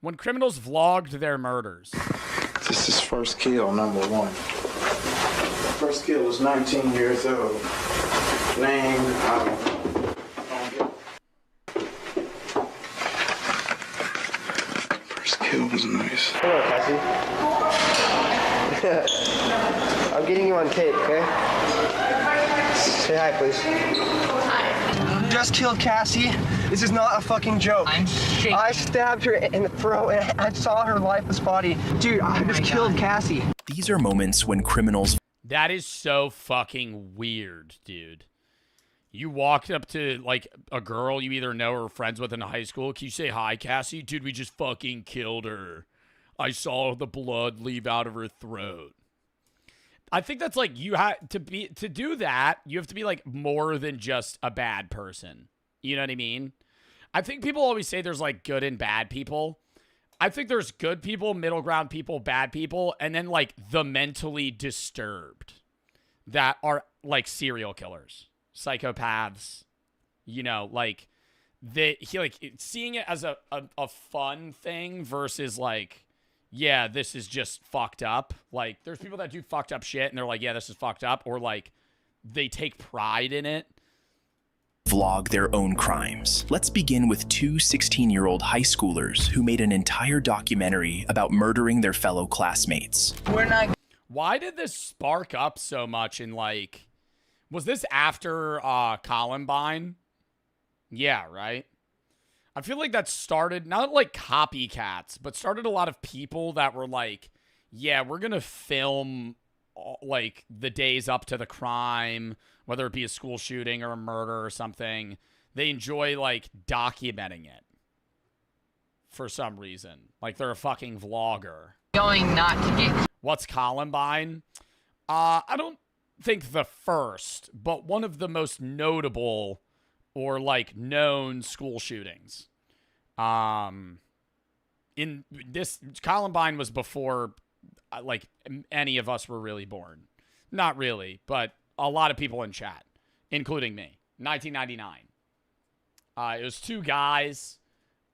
When criminals vlogged their murders. This is first kill, number one. First kill was 19 years old. Name, first kill was nice. Hello, Cassie. I'm getting you on tape, okay? Say hi, please. Hi. Just killed Cassie. This is not a fucking joke. I'm shaking. I stabbed her in the throat and I saw her lifeless body. Dude, I just killed Cassie. These are moments when criminals... That is so fucking weird, dude. You walked up to, like, a girl you either know or are friends with in high school. Can you say hi, Cassie? Dude, we just fucking killed her. I saw the blood leave out of her throat. I think that's like you have to do that. You have to be like more than just a bad person. You know what I mean? I think people always say there's like good and bad people. I think there's good people, middle ground people, bad people, and then like the mentally disturbed that are like serial killers, psychopaths. You know, like seeing it as a fun thing versus like, yeah, this is just fucked up. Like, there's people that do fucked up shit, and they're like, yeah, this is fucked up. Or, like, they take pride in it. Vlog their own crimes. Let's begin with two 16-year-old high schoolers who made an entire documentary about murdering their fellow classmates. Why did this spark up so much in, like... Was this after Columbine? Yeah, right? I feel like that started, not like copycats, but started a lot of people that were like, yeah, we're going to film like the days up to the crime, whether it be a school shooting or a murder or something. They enjoy like documenting it for some reason. Like they're a fucking vlogger. Going not to get... What's Columbine? I don't think the first, but one of the most notable or like known school shootings. In this, Columbine was before like any of us were really born. Not really, but a lot of people in chat, including me. 1999. It was two guys.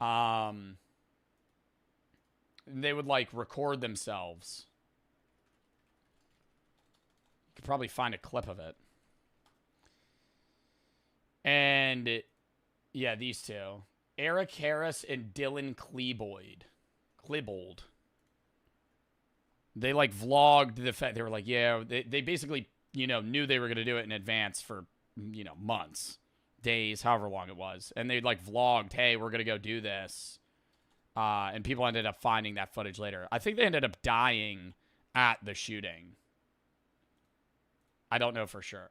They would like record themselves. You could probably find a clip of it. And, yeah, these two. Eric Harris and Dylan Klebold. They, like, vlogged the fact. They were like, yeah, they basically, you know, knew they were going to do it in advance for, you know, months, days, however long it was. And they, like, vlogged, hey, we're going to go do this. And people ended up finding that footage later. I think they ended up dying at the shooting. I don't know for sure.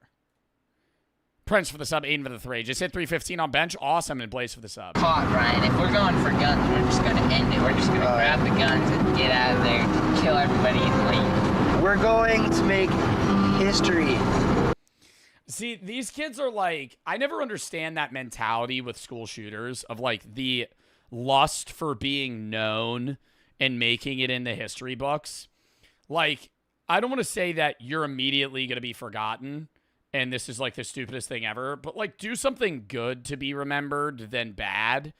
Prince for the sub, Aiden for the 3. Just hit 315 on bench. Awesome. And Blaze for the sub. Caught, Ryan. If we're going for guns, we're just going to end it. We're just going to grab the guns and get out of there, kill everybody, and leave. We're going to make history. See, these kids are like, I never understand that mentality with school shooters of like the lust for being known and making it in the history books. Like, I don't want to say that you're immediately going to be forgotten and this is like the stupidest thing ever, but like do something good to be remembered than bad.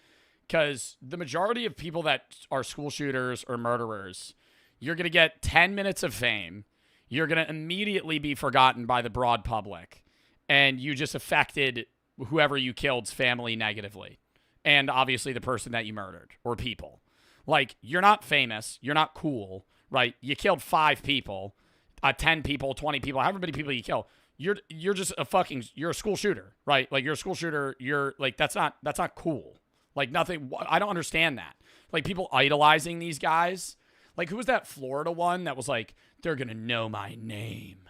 Because the majority of people that are school shooters or murderers, you're going to get 10 minutes of fame. You're going to immediately be forgotten by the broad public. And you just affected whoever you killed's family negatively. And obviously the person that you murdered or people. Like, you're not famous. You're not cool, right? You killed 5 people, 10 people, 20 people, however many people you kill. You're just you're a school shooter, right? Like, you're a school shooter. You're like, that's not cool. Like, nothing. I don't understand that. Like, people idolizing these guys. Like, who was that Florida one that was like, they're going to know my name.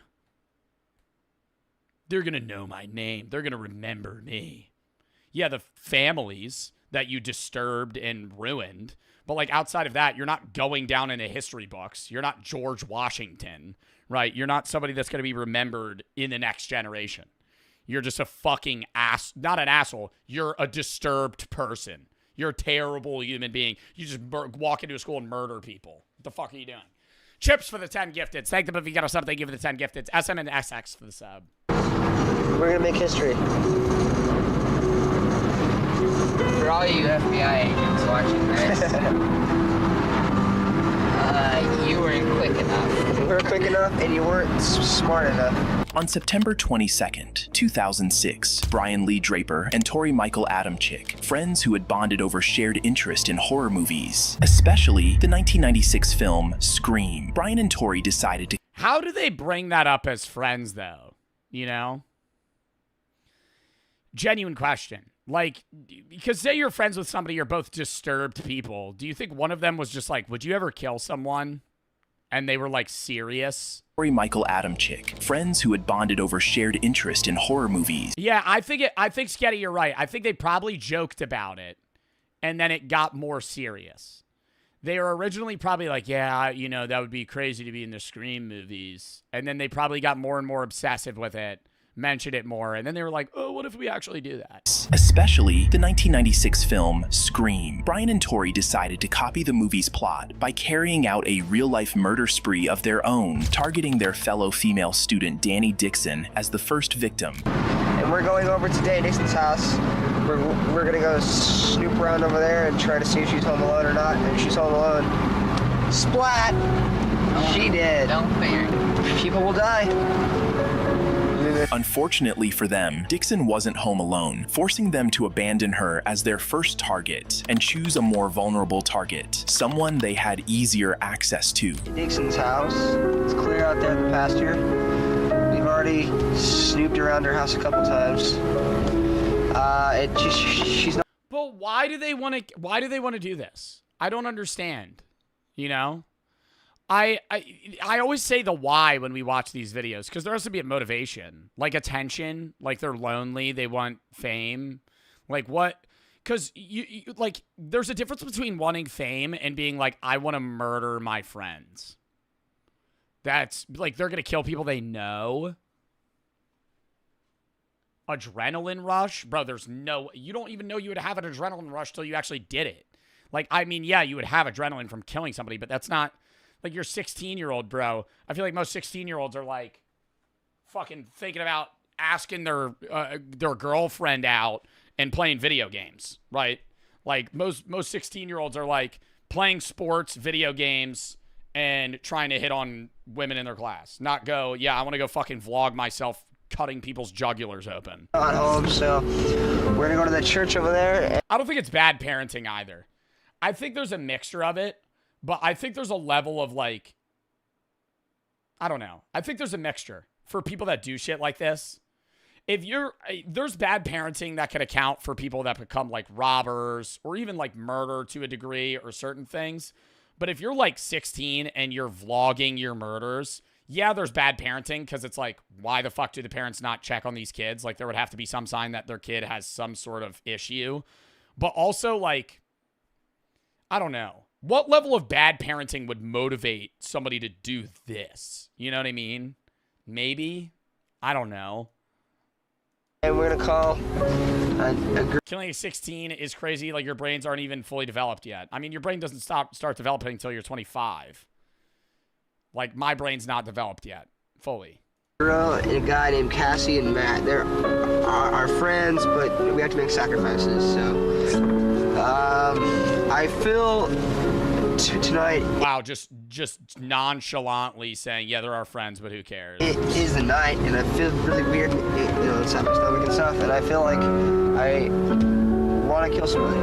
They're going to know my name. They're going to remember me. Yeah, the families that you disturbed and ruined. But, like, outside of that, you're not going down into history books. You're not George Washington, right? You're not somebody that's going to be remembered in the next generation. You're just a fucking not an asshole. You're a disturbed person. You're a terrible human being. You just walk into a school and murder people. What the fuck are you doing? Chips for the 10 gifted. Thank them if you got a sub. Thank you for the 10 gifted. SM and SX for the sub. We're going to make history. For all you FBI agents watching this, quick enough. You weren't quick enough, and you weren't smart enough. On September 22nd, 2006, Brian Lee Draper and Tori Michael Adamczyk, friends who had bonded over shared interest in horror movies, especially the 1996 film Scream. Brian and Tori decided to... How do they bring that up as friends, though? You know? Genuine question. Like, because say you're friends with somebody, you're both disturbed people. Do you think one of them was just like, would you ever kill someone? And they were like serious? Tori Michael Adamczyk, friends who had bonded over shared interest in horror movies. Yeah, I think Sketty, you're right. I think they probably joked about it, and then it got more serious. They were originally probably like, yeah, you know, that would be crazy to be in the Scream movies. And then they probably got more and more obsessive with it, mentioned it more, and then they were like, oh, what if we actually do that? Especially the 1996 film Scream. Brian and Tori decided to copy the movie's plot by carrying out a real-life murder spree of their own, targeting their fellow female student Danny Dixon as the first victim. And we're going over to Danny Dixon's house. We're gonna go snoop around over there and try to see if she's home alone or not. And if she's home alone, splat! She did. Don't fear. People will die. Unfortunately for them, Dixon wasn't home alone, forcing them to abandon her as their first target and choose a more vulnerable target, someone they had easier access to. Dixon's house. It's clear out there in the pasture. We've already snooped around her house a couple times. She's not. But why do they want to do this? I don't understand. You know? I always say the why when we watch these videos, because there has to be a motivation, like attention, like they're lonely, they want fame, like what? Because you like there's a difference between wanting fame and being like, I want to murder my friends. That's like they're gonna kill people they know. Adrenaline rush, bro. There's no, you don't even know you would have an adrenaline rush till you actually did it. Like, I mean, yeah, you would have adrenaline from killing somebody, but that's not. Like, you're 16-year-old, bro. I feel like most 16-year-olds are, like, fucking thinking about asking their girlfriend out and playing video games, right? Like, most 16-year-olds are, like, playing sports, video games, and trying to hit on women in their class. Not go, yeah, I want to go fucking vlog myself cutting people's jugulars open. Not home, so we're gonna go to the church over there. I don't think it's bad parenting either. I think there's a mixture of it. But I think there's a level of like, I don't know. I think there's a mixture for people that do shit like this. There's bad parenting that can account for people that become like robbers or even like murder to a degree or certain things. But if you're like 16 and you're vlogging your murders, yeah, there's bad parenting because it's like, why the fuck do the parents not check on these kids? Like there would have to be some sign that their kid has some sort of issue. But also like, I don't know. What level of bad parenting would motivate somebody to do this? You know what I mean? Maybe. I don't know. And we're gonna call Killing a 16 is crazy. Like, your brains aren't even fully developed yet. I mean, your brain doesn't start developing until you're 25. Like, my brain's not developed yet. Fully. girl and a guy named Cassie and Matt. They're our friends, but we have to make sacrifices, so... I feel tonight. Wow, just nonchalantly saying, yeah, they're our friends, but who cares? It is the night, and I feel really weird, inside my stomach and stuff, and I feel like I want to kill somebody.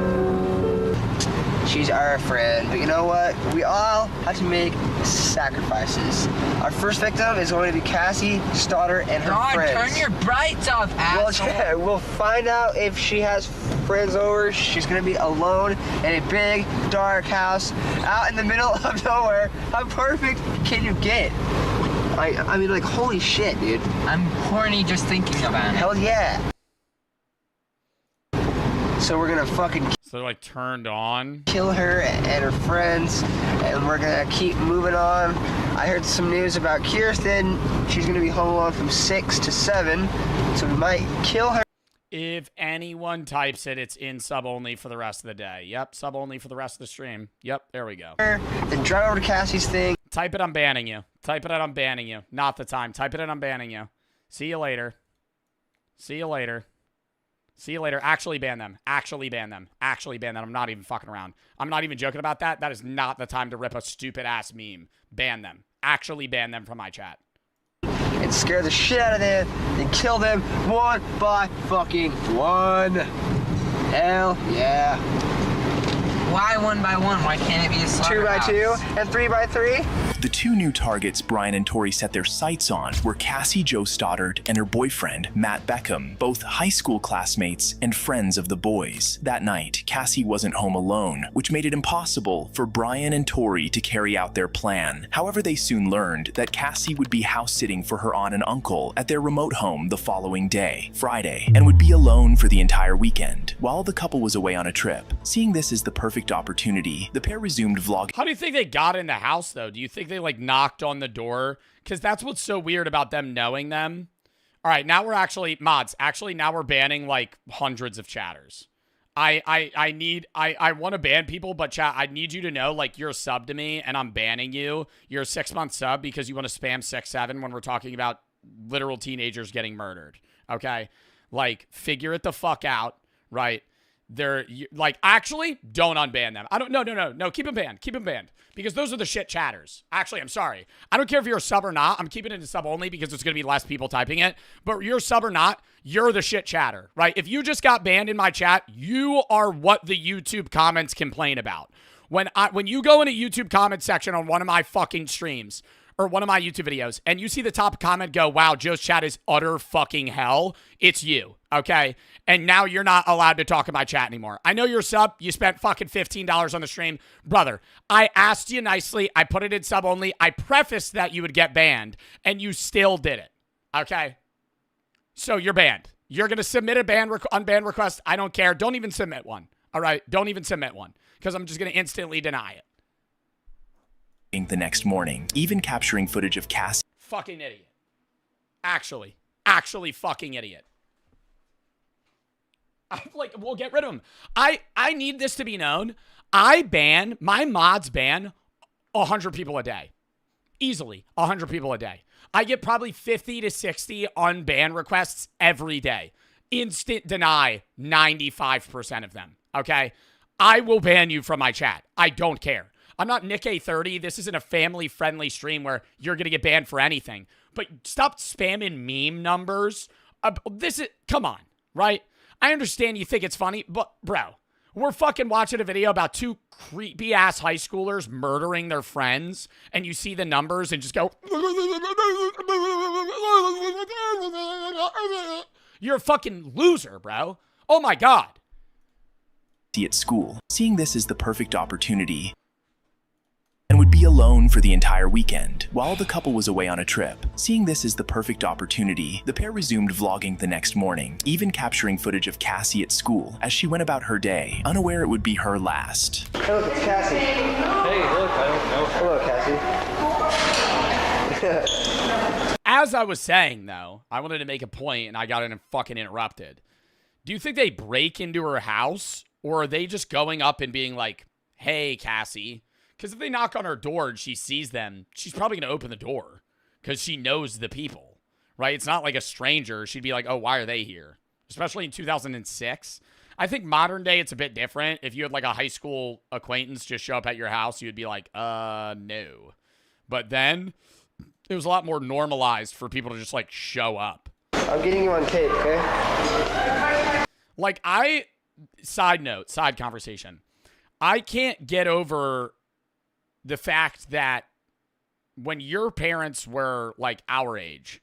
She's our friend, but you know what? We all have to make sacrifices. Our first victim is going to be Cassie Stoddard and her friends. Turn your brights off, asshole. Well, we'll find out if she has friends over. She's gonna be alone in a big, dark house out in the middle of nowhere. How perfect can you get? I mean, like, holy shit, dude. I'm horny just thinking about it. Hell yeah. So we're gonna fucking So they're like turned on. kill her and her friends, and we're gonna keep moving on. I heard some news about Kirsten. She's gonna be home alone from 6 to 7, so we might kill her. If anyone types it, it's in sub only for the rest of the day. Yep, sub only for the rest of the stream. Yep, there we go. Then drive over to Cassie's thing. Type it, I'm banning you. Type it out, I'm banning you. Not the time. Type it in, I'm banning you. See you later. See you later. See you later. Actually ban them. Actually ban them. Actually ban them. I'm not even fucking around. I'm not even joking about that. That is not the time to rip a stupid ass meme. Ban them. Actually ban them from my chat. And scare the shit out of them and kill them one by fucking one. Hell yeah. Why 1 by 1? Why can't it be a 2 by 2 and 3 by 3? The two new targets Brian and Tori set their sights on were Cassie Jo Stoddard and her boyfriend, Matt Beckham, both high school classmates and friends of the boys. That night, Cassie wasn't home alone, which made it impossible for Brian and Tori to carry out their plan. However, they soon learned that Cassie would be house-sitting for her aunt and uncle at their remote home the following day, Friday, and would be alone for the entire weekend. While the couple was away on a trip, seeing this as the perfect opportunity, the pair resumed vlogging. How do you think they got in the house, though? Do you think they, like, knocked on the door? Because that's what's so weird about them knowing them. All right, now we're actually, mods, actually now we're banning, like, hundreds of chatters. I want to ban people, but chat, I need you to know, like, you're a sub to me, and I'm banning you. You're a 6-month sub because you want to spam 6-7 when we're talking about literal teenagers getting murdered, okay? Like, figure it the fuck out, right? They're like, actually, don't unban them. No, keep them banned because those are the shit chatters. Actually, I'm sorry. I don't care if you're a sub or not. I'm keeping it to sub only because there's going to be less people typing it, but you're a sub or not, you're the shit chatter, right? If you just got banned in my chat, you are what the YouTube comments complain about. When you go in a YouTube comment section on one of my fucking streams or one of my YouTube videos and you see the top comment go, wow, Joe's chat is utter fucking hell, it's you, okay? And now you're not allowed to talk in my chat anymore. I know you're a sub. You spent fucking $15 on the stream. Brother, I asked you nicely. I put it in sub only. I prefaced that you would get banned, and you still did it, okay? So you're banned. You're going to submit a unban request. I don't care. Don't even submit one, all right? Don't even submit one because I'm just going to instantly deny it. The next morning, even capturing footage of Cassie. Fucking idiot. Actually fucking idiot. Like, we'll get rid of him. I need this to be known. My mods ban 100 people a day. Easily 100 people a day. I get probably 50 to 60 unban requests every day. Instant deny 95% of them, okay? I will ban you from my chat. I don't care. I'm not Nick A30. This isn't a family-friendly stream where you're going to get banned for anything. But stop spamming meme numbers. Come on, right? I understand you think it's funny, but bro, we're fucking watching a video about two creepy ass high schoolers murdering their friends, and you see the numbers and just go, you're a fucking loser, bro. Oh my God. At school, seeing this as the perfect opportunity, and would be alone for the entire weekend. While the couple was away on a trip, seeing this as the perfect opportunity, the pair resumed vlogging the next morning, even capturing footage of Cassie at school as she went about her day, unaware it would be her last. Hey, look, it's Cassie. Hey, look, I don't know. Hello, Cassie. As I was saying, though, I wanted to make a point and I got fucking interrupted. Do you think they break into her house, or are they just going up and being like, hey, Cassie? Because if they knock on her door and she sees them, she's probably going to open the door because she knows the people, right? It's not like a stranger. She'd be like, oh, why are they here? Especially in 2006. I think modern day, it's a bit different. If you had like a high school acquaintance just show up at your house, you'd be like, no. But then it was a lot more normalized for people to just like show up. I'm getting you on tape, okay? Like side conversation. I can't get over the fact that when your parents were like our age,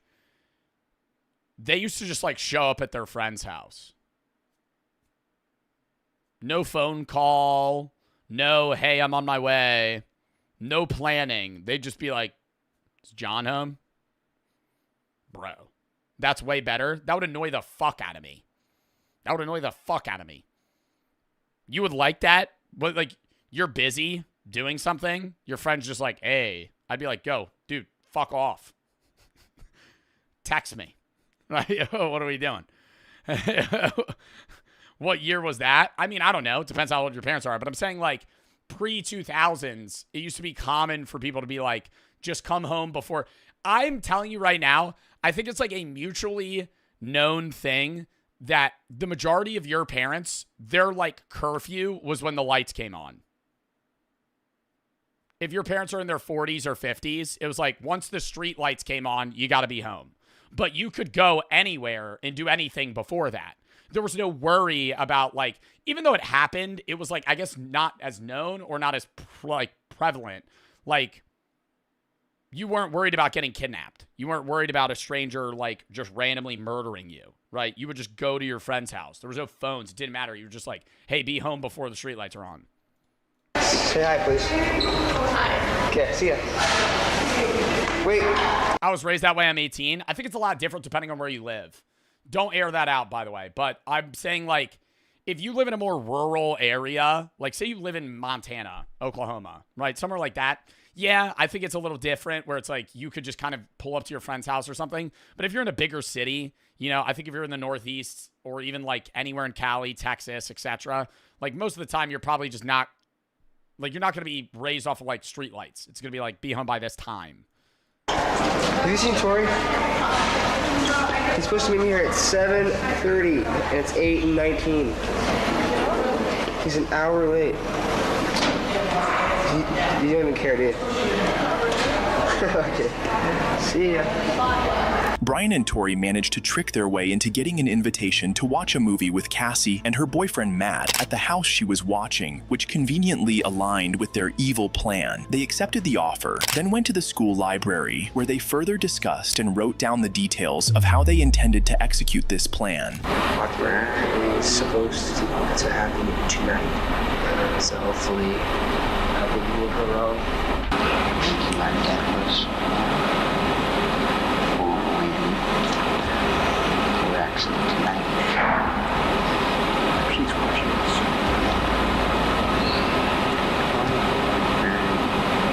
they used to just like show up at their friend's house. No phone call. No, hey, I'm on my way. No planning. They'd just be like, is John home? Bro, that's way better. That would annoy the fuck out of me. You would like that? But like, you're busy doing something. Your friend's just like, hey. I'd be like, go, dude, fuck off. Text me. Right? What are we doing? What year was that? I mean, I don't know. It depends how old your parents are. But I'm saying like pre-2000s, it used to be common for people to be like, just come home before. I'm telling you right now, I think it's like a mutually known thing that the majority of your parents, their like curfew was when the lights came on. If your parents are in their 40s or 50s, it was like once the street lights came on, you got to be home. But you could go anywhere and do anything before that. There was no worry about like, even though it happened, it was like, I guess not as known or not as prevalent. Like, you weren't worried about getting kidnapped. You weren't worried about a stranger like just randomly murdering you, right? You would just go to your friend's house. There was no phones. It didn't matter. You were just like, hey, be home before the streetlights are on. Say hi, please. Hi. Okay, see ya. Wait. I was raised that way. I'm 18. I think it's a lot different depending on where you live. Don't air that out, by the way. But I'm saying, like, if you live in a more rural area, like, say you live in Montana, Oklahoma, right? Somewhere like that. Yeah, I think it's a little different where it's like you could just kind of pull up to your friend's house or something. But if you're in a bigger city, you know, I think if you're in the Northeast or even, like, anywhere in Cali, Texas, etc., like, most of the time you're probably just not, like, you're not going to be raised off of, like, streetlights. It's going to be like, be home by this time. Have you seen Tori? He's supposed to meet me here at 7:30, and it's 8:19. He's an hour late. You don't even care, do you? Okay. See ya. Brian and Tori managed to trick their way into getting an invitation to watch a movie with Cassie and her boyfriend Matt at the house she was watching, which conveniently aligned with their evil plan. They accepted the offer, then went to the school library, where they further discussed and wrote down the details of how they intended to execute this plan. What is supposed to happen tonight, so hopefully I will prove her wrong. My dad was tonight. She's watching us.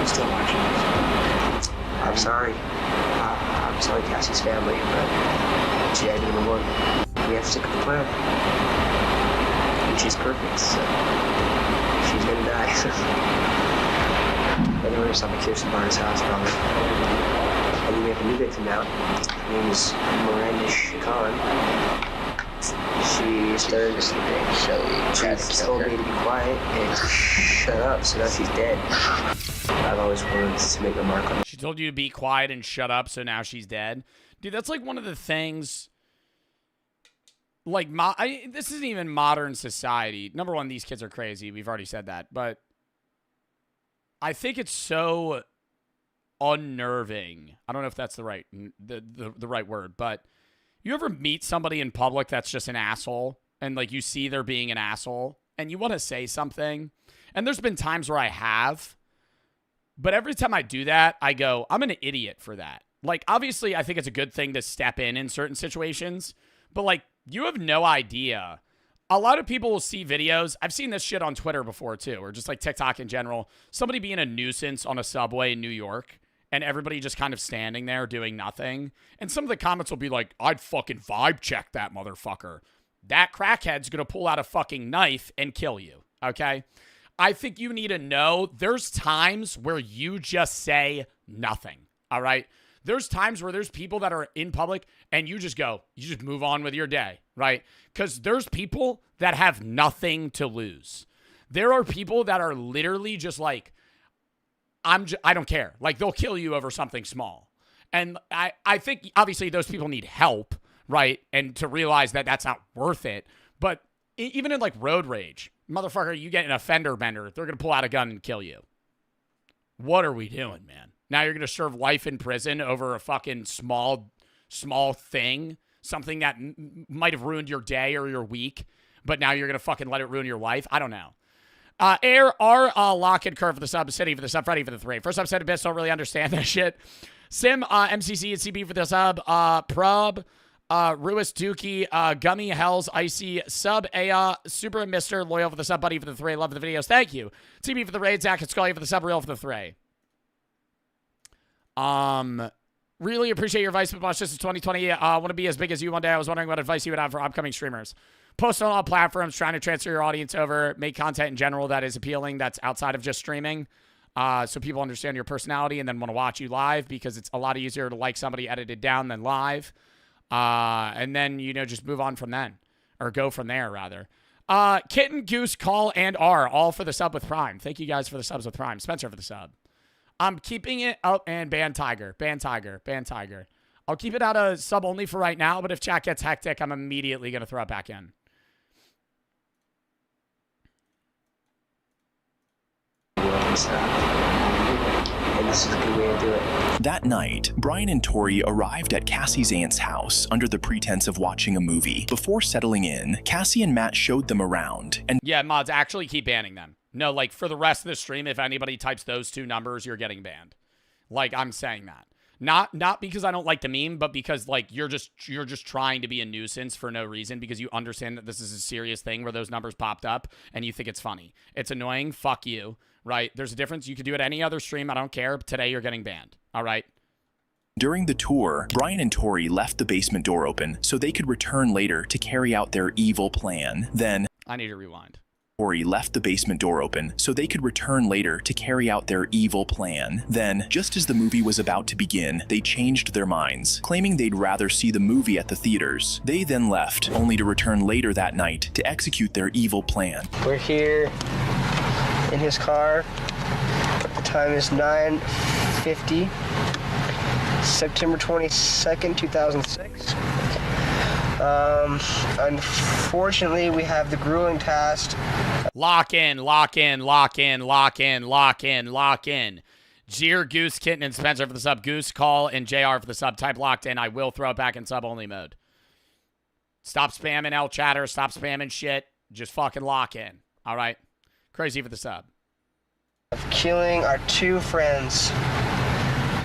He's still watching us. I'm sorry. I'm sorry, Cassie's family, but she had number one. We have to stick with the plan. And she's perfect, so she's gonna die. Anyway, stop at Kirsten Barnes' house, probably. And we have a new victim now. Her name is Miranda Chacon. She started sleeping, so she told me to be quiet and to shut up, so now she's dead. I've always wanted to make a mark on her. She told you to be quiet and shut up, so now she's dead. Dude, that's like one of the things, like, this isn't even modern society. Number one, these kids are crazy. We've already said that. But I think it's so unnerving. I don't know if that's the right right word, but you ever meet somebody in public that's just an asshole and like you see they're being an asshole and you want to say something? And there's been times where I have, but every time I do that, I go, I'm an idiot for that. Like, obviously, I think it's a good thing to step in certain situations, but like, you have no idea. A lot of people will see videos. I've seen this shit on Twitter before too, or just like TikTok in general. Somebody being a nuisance on a subway in New York and everybody just kind of standing there doing nothing. And some of the comments will be like, I'd fucking vibe check that motherfucker. That crackhead's going to pull out a fucking knife and kill you. Okay? I think you need to know there's times where you just say nothing. All right? There's times where there's people that are in public and you just go, you just move on with your day, right? Because there's people that have nothing to lose. There are people that are literally just like, I don't care. Like, they'll kill you over something small. And I think, obviously, those people need help, right? And to realize that that's not worth it. But even in, like, road rage, motherfucker, you get an offender bender, they're going to pull out a gun and kill you. What are we doing, man? Now you're going to serve life in prison over a fucking small thing, something that might have ruined your day or your week, but now you're going to fucking let it ruin your life? I don't know. Air R Lock and Curve for the sub, City for the sub, Freddy for the 3. First sub said Abyss, don't really understand that shit. Sim, MCC and CB for the sub, Prob, Ruis Dookie, Gummy Hells, Icy, Sub, Aya, Super Mr. Loyal for the sub, Buddy for the 3. Love the videos. Thank you. TB for the raid, Zach and Scully for the sub, Real for the 3. Really appreciate your advice, but watch this is 2020. Want to be as big as you one day. I was wondering what advice you would have for upcoming streamers. Post on all platforms, trying to transfer your audience over, make content in general that is appealing, that's outside of just streaming. So people understand your personality and then want to watch you live, because it's a lot easier to like somebody edited down than live. And then, just move on from then. or go from there, rather. Kitten, Goose, Call, and R, all for the sub with Prime. Thank you guys for the subs with Prime. Spencer for the sub. I'm keeping it up and ban Tiger. Ban Tiger. Ban Tiger. I'll keep it out of sub only for right now, but if chat gets hectic, I'm immediately going to throw it back in. And this is a good way to do it. That night, Brian and Tori arrived at Cassie's aunt's house under the pretense of watching a movie. Before settling in, Cassie and Matt showed them around, and yeah, mods, actually keep banning them. No, like, for the rest of the stream, if anybody types those two numbers, you're getting banned. Like, I'm saying that. Not because I don't like the meme, but because, like, you're just trying to be a nuisance for no reason because you understand that this is a serious thing where those numbers popped up and you think it's funny. It's annoying. Fuck you. Right? There's a difference. You could do it any other stream. I don't care. Today, you're getting banned. All right? during the tour, Brian and Tori left the basement door open so they could return later to carry out their evil plan. Then, I need to rewind. Tori left the basement door open so they could return later to carry out their evil plan. Then, just as the movie was about to begin, they changed their minds, claiming they'd rather see the movie at the theaters. They then left, only to return later that night to execute their evil plan. We're here in his car. The time is 9:50, September 22nd, 2006. Unfortunately, we have the grueling task. Lock in, lock in, lock in, lock in, lock in, lock in. Jeer, Goose, Kitten, and Spencer for the sub. Goose, Call, and JR for the sub. Type locked in. I will throw it back in sub-only mode. Stop spamming L chatter. Stop spamming shit. Just fucking lock in. All right? Crazy for the sub. Of killing our two friends.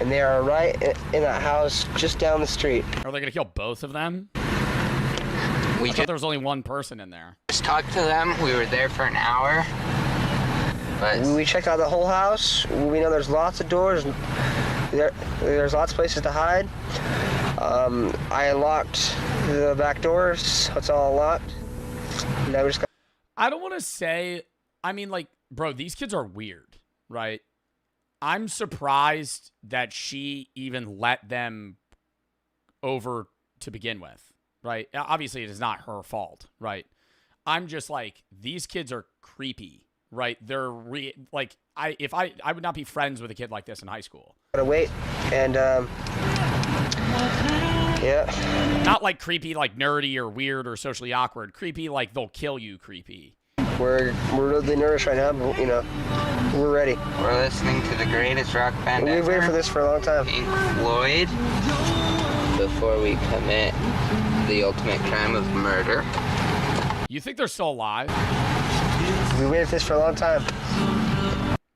And they are right in that house just down the street. Are they going to kill both of them? We I thought there was only one person in there. just talked to them. We were there for an hour. But We checked out the whole house. We know there's lots of doors. There's lots of places to hide. I unlocked the back doors, so it's all locked. Now we just got... I don't want to say... I mean, like, bro, these kids are weird, right? I'm surprised that she even let them over to begin with. Right? Obviously, it is not her fault, right? I'm just like, these kids are creepy, right? They're I would not be friends with a kid like this in high school. Gotta wait, and yeah. Not like creepy, like nerdy or weird or socially awkward. Creepy, like they'll kill you creepy. We're really nervous right now, but you know, we're ready. we're listening to the greatest rock band We've ever, waited for this for a long time. Pink Floyd, before we commit the ultimate crime of murder. You think they're still alive? We waited for this for a long time.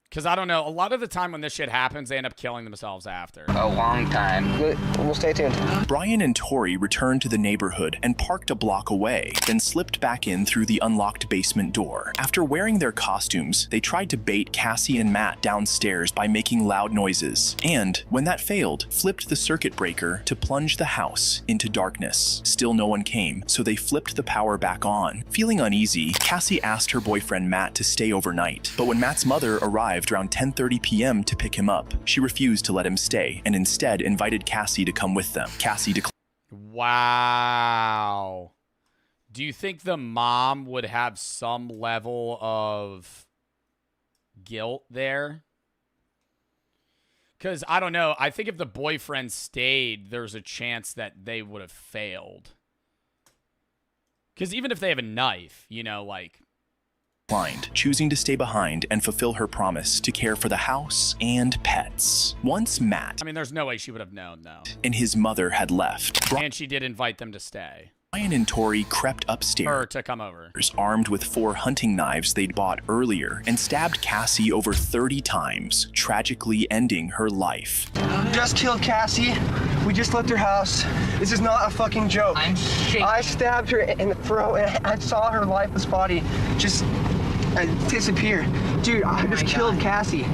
Because I don't know. A lot of the time when this shit happens, they end up killing themselves after. A long time. We'll stay tuned. Brian and Tori returned to the neighborhood and parked a block away, then slipped back in through the unlocked basement door. After wearing their costumes, they tried to bait Cassie and Matt downstairs by making loud noises, and, when that failed, flipped the circuit breaker to plunge the house into darkness. Still no one came, so they flipped the power back on. Feeling uneasy, Cassie asked her boyfriend Matt to stay overnight, but when Matt's mother arrived around 10:30 p.m. to pick him up, she refused to let him stay and instead invited Cassie to come with them. Cassie declared, Wow. Do you think the mom would have some level of guilt there? Because, I don't know. I think if the boyfriend stayed, there's a chance that they would have failed. Because even if they have a knife, you know, like... choosing to stay behind and fulfill her promise to care for the house and pets. Once Matt I mean, there's no way she would have known, though. and his mother had left, And she did invite them to stay. Brian and Tori crept upstairs, Or to come over. armed with 4 hunting knives they'd bought earlier, and stabbed Cassie over 30 times, tragically ending her life. We just killed Cassie. We just left her house. This is not a fucking joke. I'm shaking. I stabbed her in the throat and I saw her lifeless body just disappear. Dude, I just killed Cassie.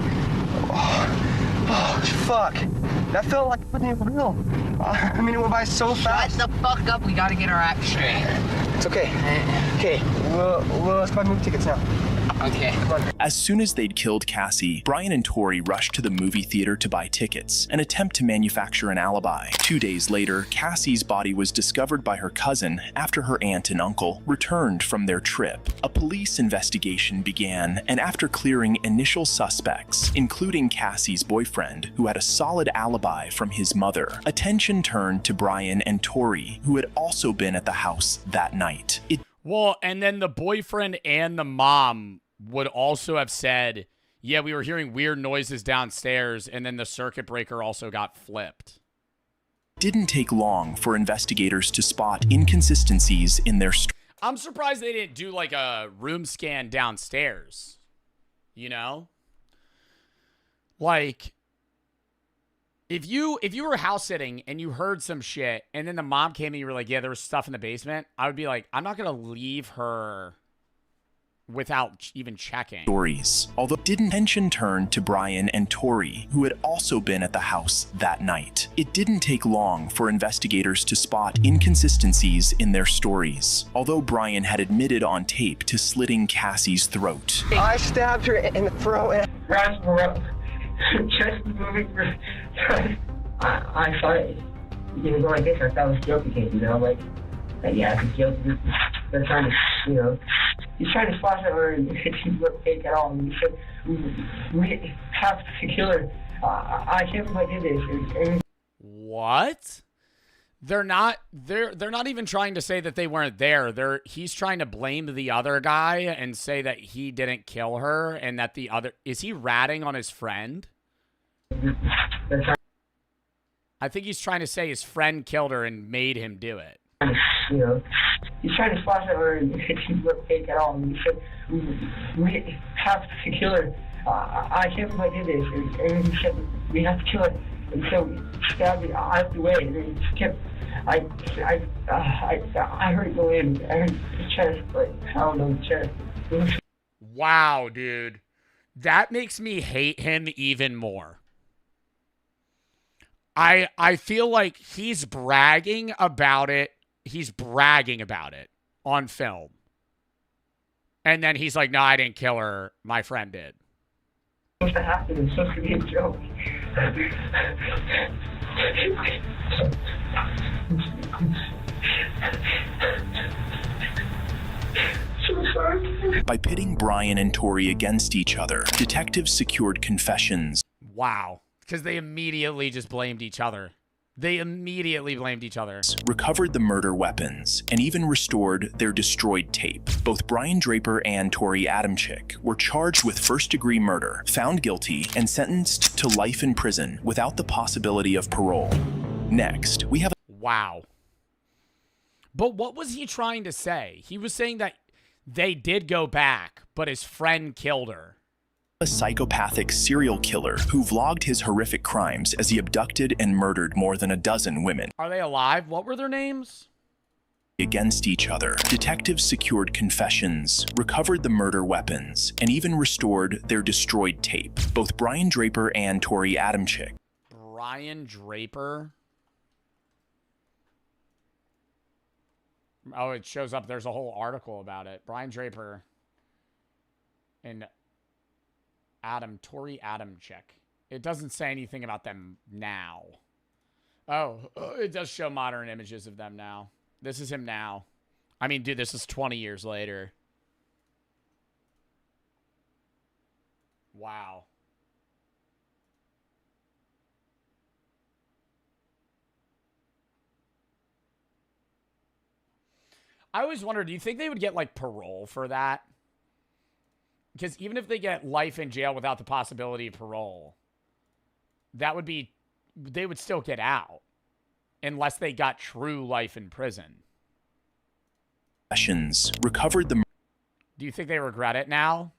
Oh, fuck. That felt like it wasn't even real. I mean, it went by so fast. Shut the fuck up. We gotta get our act straight. It's okay. Okay, let's buy movie tickets now. Okay. As soon as they'd killed Cassie, Brian and Tori rushed to the movie theater to buy tickets and attempt to manufacture an alibi. 2 days later, Cassie's body was discovered by her cousin after her aunt and uncle returned from their trip. A police investigation began, and after clearing initial suspects, including Cassie's boyfriend, who had a solid alibi from his mother, attention turned to Brian and Tori, who had also been at the house that night. Well, and then the boyfriend and the mom would also have said, yeah, we were hearing weird noises downstairs, and then the circuit breaker also got flipped. Didn't take long for investigators to spot inconsistencies in their I'm surprised they didn't do like a room scan downstairs. You know? Like, if you were house sitting and you heard some shit and then the mom came and you were like, yeah, there was stuff in the basement, I would be like, I'm not going to leave her without even checking. Stories. Although didn't attention turn to Brian and Tori, who had also been at the house that night. It didn't take long for investigators to spot inconsistencies in their stories. Although Brian had admitted on tape to slitting Cassie's throat. I stabbed her in the throat. Just moving for. I thought it was like this. I thought it was guilty case, you know, like yeah, it's guilty. They're trying to, you know, he's trying to splash at her and she wouldn't take at all. And he said, we have to kill her. I can't believe I did this. And what? They're not even trying to say that they weren't there. He's trying to blame the other guy and say that he didn't kill her and that the other, is he ratting on his friend? I think he's trying to say his friend killed her and made him do it. You know, he's trying to splash at her and she wouldn't take at all. And he said, we have to kill her. I can't believe I did this. And he said, we have to kill her. And so we stabbed it out of the way, and then he kept. I heard it go in. I heard the chest, like pound on the chest. Wow, dude, that makes me hate him even more. I feel like he's bragging about it. He's bragging about it on film, and then he's like, "No, I didn't kill her. My friend did." Supposed to happen. It's supposed to be a joke. So sorry. By pitting Brian and Tori against each other, detectives secured confessions. Wow, because they immediately just blamed each other. They immediately blamed each other. Recovered the murder weapons, and even restored their destroyed tape. Both Brian Draper and Tori Adamczyk were charged with first-degree murder, found guilty, and sentenced to life in prison without the possibility of parole. Next, we have... Wow. But what was he trying to say? He was saying that they did go back, but his friend killed her. A psychopathic serial killer who vlogged his horrific crimes as he abducted and murdered more than a dozen women. Are they alive? What were their names? Against each other, detectives secured confessions, recovered the murder weapons, and even restored their destroyed tape. Both Brian Draper and Tori Adamczyk. Brian Draper? Oh, it shows up. There's a whole article about it. Brian Draper and Tori Adamczyk. It doesn't say anything about them now. Oh, it does show modern images of them now. This is him now. I mean, dude, this is 20 years later. Wow. I always wondered, do you think they would get, like, parole for that? Because even if they get life in jail without the possibility of parole, that would be, they would still get out unless they got true life in prison. Recovered the... Do you think they regret it now?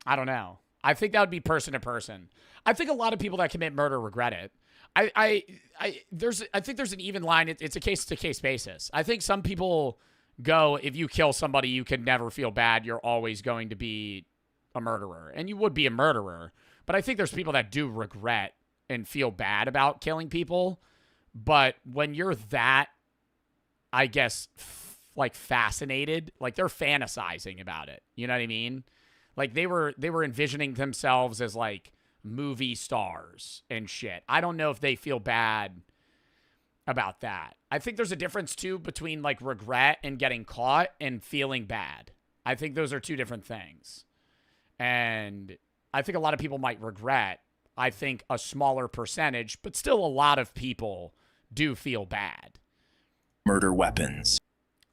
I don't know. I think that would be person to person. I think a lot of people that commit murder regret it. I think there's an even line. It's a case-to-case basis. I think some people go, if you kill somebody, you can never feel bad. You're always going to be a murderer. And you would be a murderer. But I think there's people that do regret and feel bad about killing people. But when you're that, I guess, like, fascinated, like, they're fantasizing about it. You know what I mean? Like they were envisioning themselves as like movie stars and shit. I don't know if they feel bad about that. I think there's a difference too between like regret and getting caught and feeling bad. I think those are two different things. And I think a lot of people might regret. I think a smaller percentage, but still a lot of people do feel bad. Murder weapons.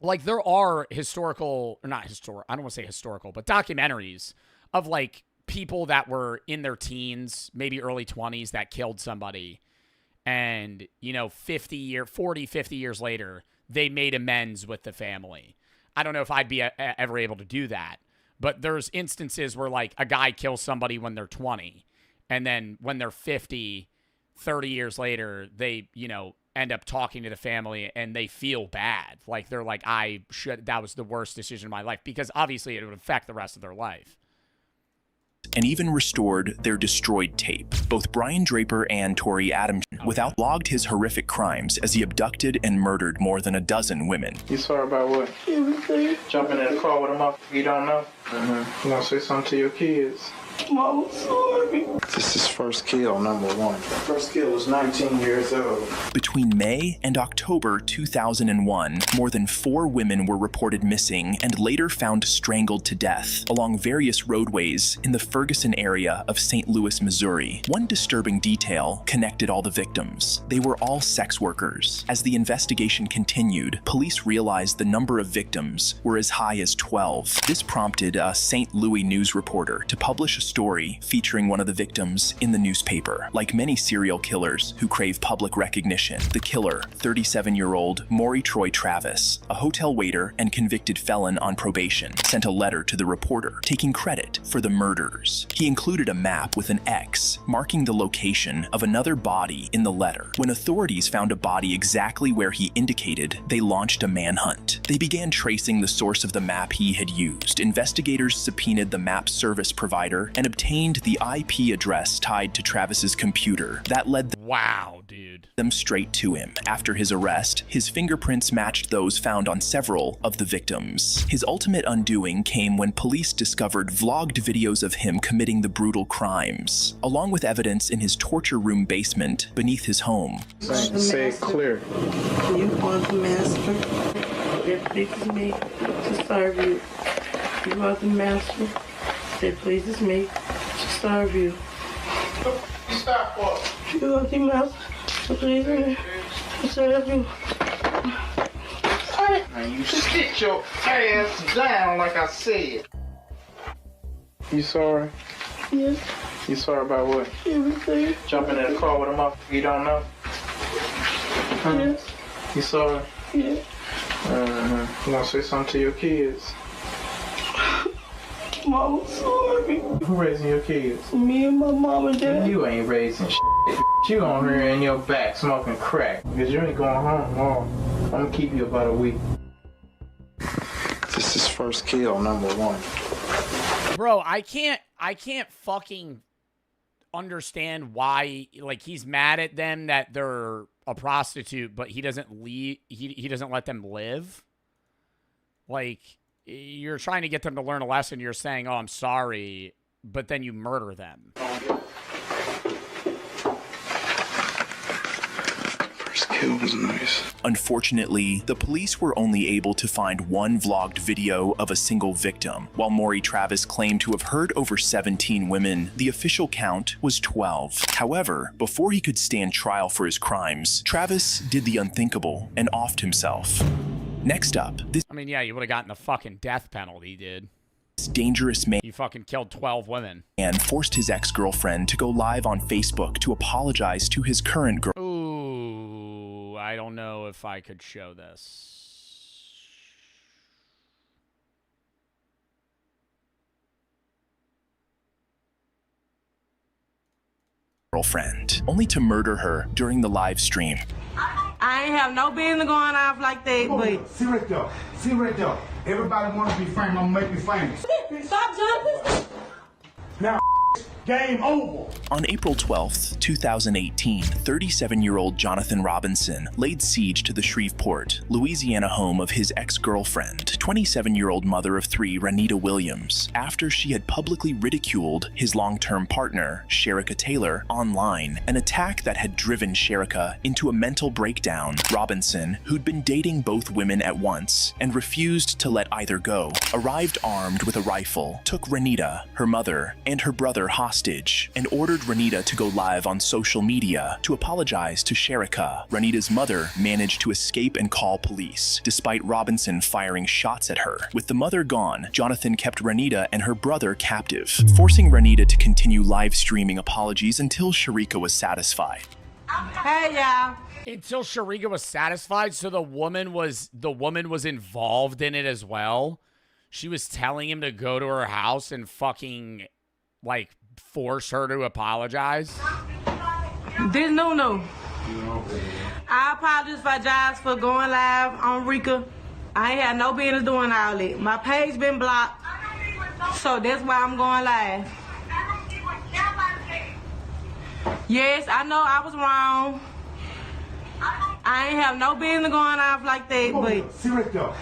Like there are historical, or not historical, I don't want to say historical, but documentaries of like people that were in their teens, maybe early 20s that killed somebody. And, you know, 40, 50 years later, they made amends with the family. I don't know if I'd be ever able to do that. But there's instances where like a guy kills somebody when they're 20. And then when they're 50, 30 years later, they, you know, end up talking to the family and they feel bad. Like they're like, that was the worst decision of my life, because obviously it would affect the rest of their life. And even restored their destroyed tape. Both Brian Draper and Tori Adams without logged his horrific crimes as he abducted and murdered more than a dozen women. You sorry about what? Everything. Jumping in the car with a motherfucker you don't know? You gonna say something to your kids? Mom, sorry. This is first kill, number one. First kill was 19 years old. Between May and October 2001, more than 4 women were reported missing and later found strangled to death along various roadways in the Ferguson area of St. Louis, Missouri. One disturbing detail connected all the victims. They were all sex workers. As the investigation continued, police realized the number of victims were as high as 12. This prompted a St. Louis news reporter to publish a story featuring one of the victims in the newspaper. Like many serial killers who crave public recognition, the killer, 37-year-old Maury Troy Travis, a hotel waiter and convicted felon on probation, sent a letter to the reporter taking credit for the murders. He included a map with an X marking the location of another body in the letter. When authorities found a body exactly where he indicated, they launched a manhunt. They began tracing the source of the map he had used. Investigators subpoenaed the map service provider and obtained the IP address tied to Travis's computer. That led them straight to him. After his arrest, his fingerprints matched those found on several of the victims. His ultimate undoing came when police discovered vlogged videos of him committing the brutal crimes, along with evidence in his torture room basement beneath his home. Say it clear. You want the master that pleases me to serve you. You are the master that pleases me to serve you. Stop what? You are the master that pleases me to serve you. Man, you sit your ass down like I said. You sorry? Yes. You sorry about what? Everything. Jumping in the car with a motherfucker you don't know? Yes. You sorry? Yes. You gonna say something to your kids? Mama, sorry. Who raising your kids? Me and my mom and dad. You ain't raising shit. You on here in your back smoking crack. Because you ain't going home long. I'm gonna keep you about a week. This is first kill, number one. Bro, I can't fucking understand why, like, he's mad at them that they're a prostitute, but he doesn't leave, he doesn't let them live. Like, you're trying to get them to learn a lesson. You're saying, oh, I'm sorry, but then you murder them. First kill was nice. Unfortunately, the police were only able to find one vlogged video of a single victim. While Maury Travis claimed to have heard over 17 women, the official count was 12. However, before he could stand trial for his crimes, Travis did the unthinkable and offed himself. Next up, this You would have gotten the fucking death penalty, dude. Dangerous man You fucking killed 12 women. forced his ex-girlfriend to go live on Facebook to apologize to his current girlfriend. Ooh, I don't know if I could show this. Only to murder her during the live stream. I ain't have no business going off like that, but... See right there. See right there. Everybody want to be famous. I'm going to make you famous. Stop jumping. Now, Game over. On April 12th, 2018, 37-year-old Jonathan Robinson laid siege to the Shreveport, Louisiana home of his ex-girlfriend, 27-year-old mother of three Renita Williams, after she had publicly ridiculed his long-term partner, Sherika Taylor, online, an attack that had driven Sherika into a mental breakdown. Robinson, who'd been dating both women at once and refused to let either go, arrived armed with a rifle, took Renita, her mother, and her brother hostage, and ordered Renita to go live on social media to apologize to Sherika. Renita's mother managed to escape and call police, despite Robinson firing shots at her. With the mother gone, Jonathan kept Renita and her brother captive, forcing Renita to continue live streaming apologies until Sherika was satisfied. Hey, y'all. Until Sherika was satisfied, so the woman was involved in it as well. She was telling him to go to her house and fucking, like, force her to apologize. This no. I apologize for going live on Rika. I ain't had no business doing all that. My page been blocked, so that's why I'm going live. Yes, I know I was wrong. I ain't have no business going off like that, but... See right there.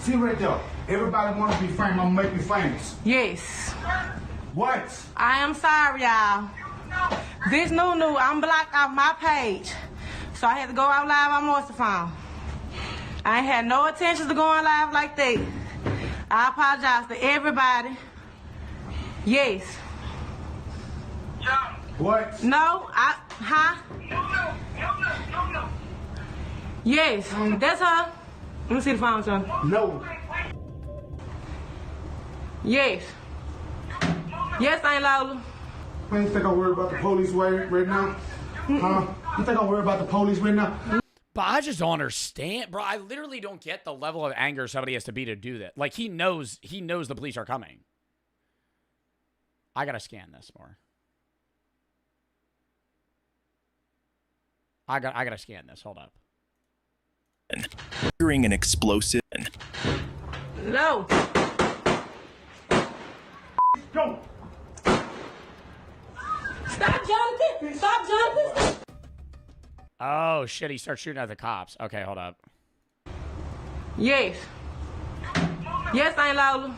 See right there. Everybody want to be famous. I'm going to make you famous. Yes. What? I am sorry, y'all. This new, I'm blocked off my page. So I had to go out live on Moisture Farm. I ain't had no intentions of going live like that. I apologize to everybody. Yes. What? No, Yes, that's her. Let me see the phone, son. No. Yes. Yes, Aunt Lola. Man, you think I'm worried about the police right now? Huh? You think I'm worried about the police right now? But I just don't understand, bro. I literally don't get the level of anger somebody has to be to do that. Like, he knows the police are coming. I gotta scan this more. I gotta scan this. Hold up. During an explosive... No. Go. Stop, Jonathan. Stop, Jonathan. Oh, shit. He starts shooting at the cops. Okay, hold up. Yes. Yes, Aunt Lola.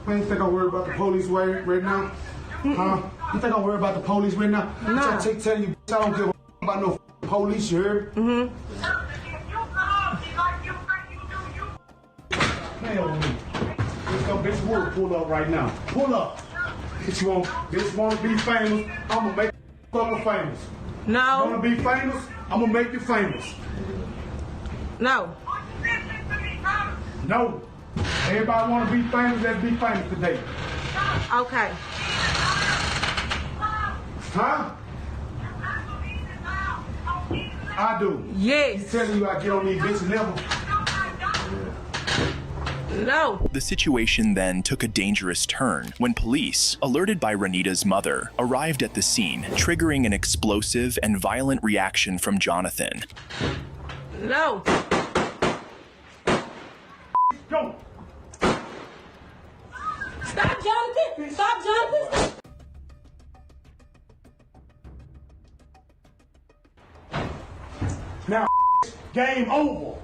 Man, you think I'm worried about the police right now? Huh? You think I'm worried about the police right now? No. I tell you, I don't give a about no police, you heard? Mm-hmm. Play over me. This word pull up right now. Pull up. If you want to be famous, I'm going to make you famous. No. You want to be famous? I'm going to make you famous. No. No. Everybody want to be famous, let's be famous today. Okay. Huh? I do. Yes. Telling you I get on these bitches level. No. The situation then took a dangerous turn when police, alerted by Renita's mother, arrived at the scene, triggering an explosive and violent reaction from Jonathan. No. Go. Stop, Jonathan. Stop, Jonathan. Now, game over.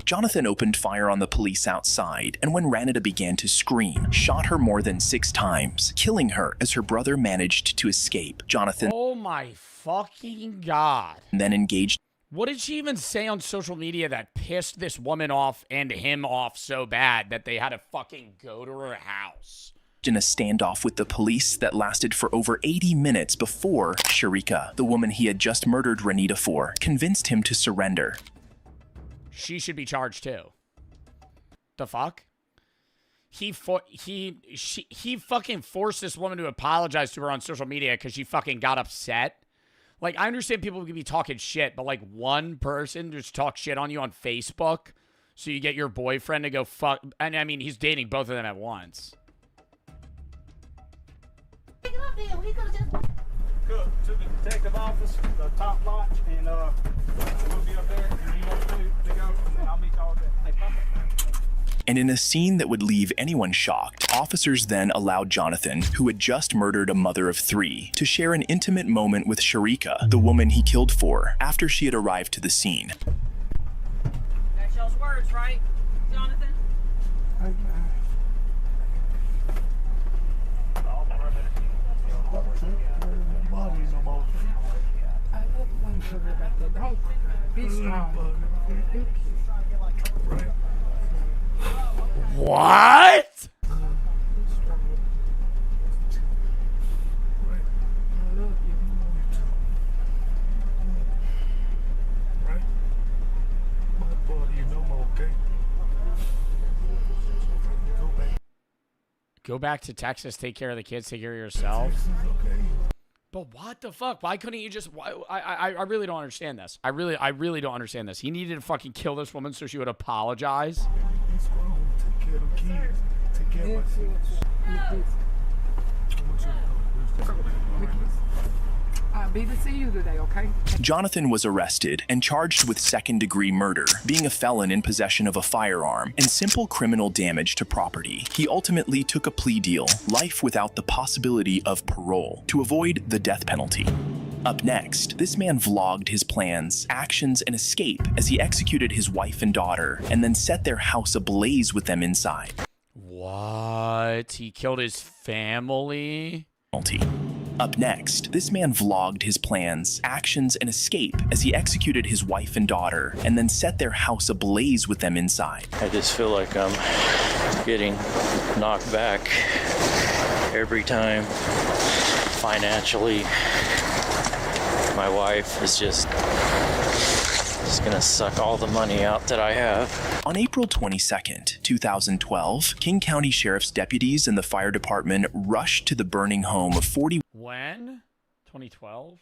Jonathan opened fire on the police outside, and when Renita began to scream, shot her more than 6 times, killing her as her brother managed to escape. Jonathan Oh my fucking God. then engaged What did she even say on social media that pissed this woman off and him off so bad that they had to fucking go to her house? in a standoff with the police that lasted for over 80 minutes before Sherika, the woman he had just murdered Renita for, convinced him to surrender. She should be charged too. The fuck? He fucking forced this woman to apologize to her on social media because she fucking got upset. Like, I understand people could be talking shit, but like one person just talk shit on you on Facebook so you get your boyfriend to go fuck. And I mean, he's dating both of them at once. To the detective office, the top lodge, and we'll be up there. And you want to go, and I'll meet y'all there. Hey, And in a scene that would leave anyone shocked, officers then allowed Jonathan, who had just murdered a mother of 3, to share an intimate moment with Sharika, the woman he killed for, after she had arrived to the scene. That's y'all's words, right, Jonathan? Be strong. What? Go back to Texas, take care of the kids, take care of yourself. But what the fuck? Why couldn't you just? I really don't understand this. I really don't understand this. He needed to fucking kill this woman so she would apologize. Take care of the kids. Take care of my kids. I'll be to see you today, okay? Jonathan was arrested and charged with second-degree murder, being a felon in possession of a firearm, and simple criminal damage to property. He ultimately took a plea deal, life without the possibility of parole, to avoid the death penalty. Up next, this man vlogged his plans, actions, and escape as he executed his wife and daughter, and then set their house ablaze with them inside. What? He killed his family? Up next, this man vlogged his plans, actions, and escape as he executed his wife and daughter, and then set their house ablaze with them inside. I just feel like I'm getting knocked back every time financially. My wife is just gonna suck all the money out that I have. On April 22nd, 2012, King County Sheriff's deputies and the fire department rushed to the burning home of When? 2012?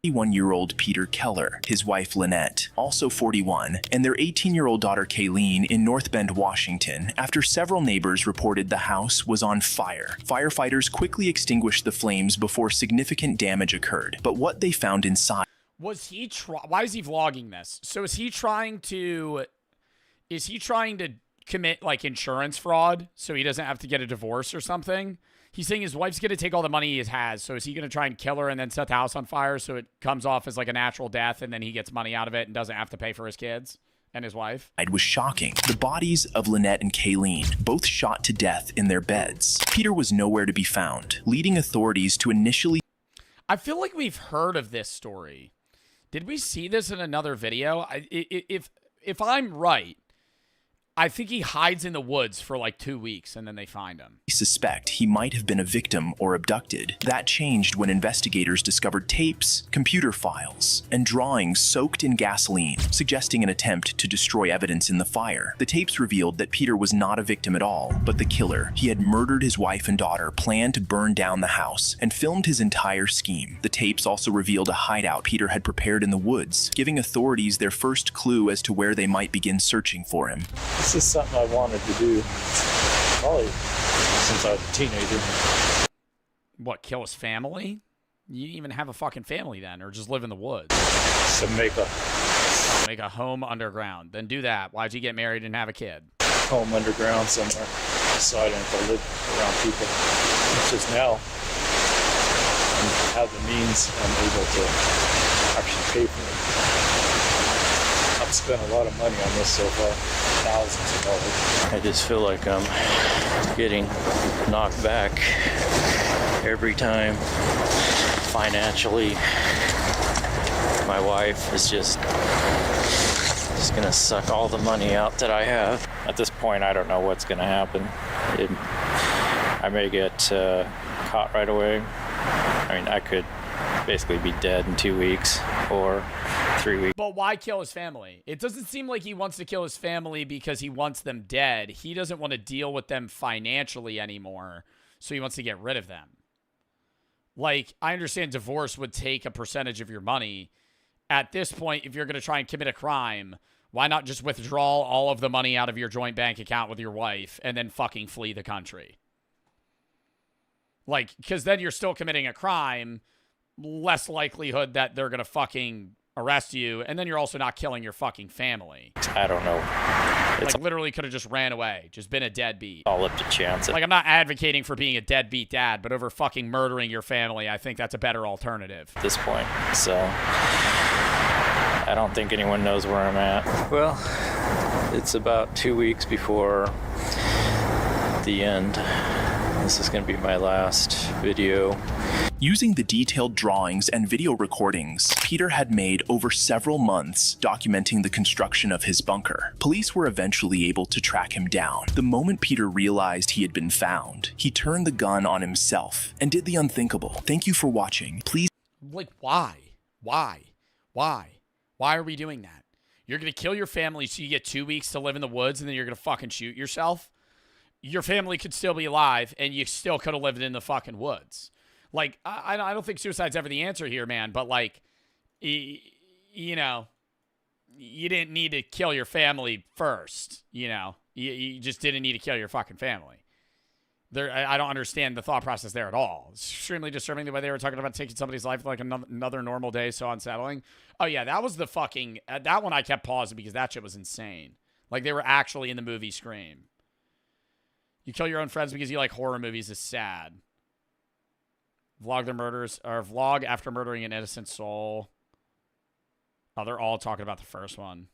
41-year-old Peter Keller, his wife Lynette, also 41, and their 18-year-old daughter Kayleen in North Bend, Washington, after several neighbors reported the house was on fire. Firefighters quickly extinguished the flames before significant damage occurred, but what they found inside... Was he why is he vlogging this? So is he trying to commit like insurance fraud so he doesn't have to get a divorce or something? He's saying his wife's going to take all the money he has. So is he going to try and kill her and then set the house on fire so it comes off as like a natural death and then he gets money out of it and doesn't have to pay for his kids and his wife? It was shocking. The bodies of Lynette and Kayleen, both shot to death in their beds. Peter was nowhere to be found, leading authorities to initially... I feel like we've heard of this story. Did we see this in another video? If I'm right, I think he hides in the woods for like 2 weeks and then they find him. Suspect he might have been a victim or abducted. That changed when investigators discovered tapes, computer files, and drawings soaked in gasoline, suggesting an attempt to destroy evidence in the fire. The tapes revealed that Peter was not a victim at all, but the killer. He had murdered his wife and daughter, planned to burn down the house, and filmed his entire scheme. The tapes also revealed a hideout Peter had prepared in the woods, giving authorities their first clue as to where they might begin searching for him. This is something I wanted to do probably since I was a teenager. What, kill his family? You didn't even have a fucking family then, or just live in the woods. To make a home underground. Then do that. Why'd you get married and have a kid? home underground somewhere so I didn't have to live around people. It's just now I have the means, I'm able to actually pay for it. I've spent a lot of money on this so far, thousands of dollars. I just feel like I'm getting knocked back every time financially. My wife is just gonna suck all the money out that I have. At this point, I don't know what's gonna happen. I may get caught right away. I mean, I could basically be dead in 2 weeks or 3 weeks. But why kill his family? It doesn't seem like he wants to kill his family because he wants them dead. He doesn't want to deal with them financially anymore, so he wants to get rid of them. Like, I understand divorce would take a percentage of your money. At this point, if you're going to try and commit a crime, why not just withdraw all of the money out of your joint bank account with your wife and then fucking flee the country? Like, because then you're still committing a crime, less likelihood that they're going to fucking arrest you, and then you're also not killing your fucking family. I don't know. It's Like, literally could have just ran away, just been a deadbeat. all up to chance. Like, I'm not advocating for being a deadbeat dad, but over fucking murdering your family, I think that's a better alternative. At this point, so I don't think anyone knows where I'm at. Well, it's about 2 weeks before the end. This is going to be my last video. Using the detailed drawings and video recordings Peter had made over several months documenting the construction of his bunker, police were eventually able to track him down. The moment Peter realized he had been found, he turned the gun on himself and did the unthinkable. Thank you for watching. Please. Like, why? Why? Why are we doing that? You're going to kill your family so you get 2 weeks to live in the woods and then you're going to fucking shoot yourself? Your family could still be alive and you still could have lived in the fucking woods. Like, I don't think suicide's ever the answer here, man. But, like, you know, you didn't need to kill your family first, you know. You just didn't need to kill your fucking family. I don't understand the thought process there at all. It's extremely disturbing the way they were talking about taking somebody's life like another normal day, so unsettling. Oh, yeah, that was the fucking... that one I kept pausing because that shit was insane. Like, they were actually in the movie Scream. You kill your own friends because you like horror movies is sad. Vlog their murders, or vlog after murdering an innocent soul. Oh, they're all talking about the first one.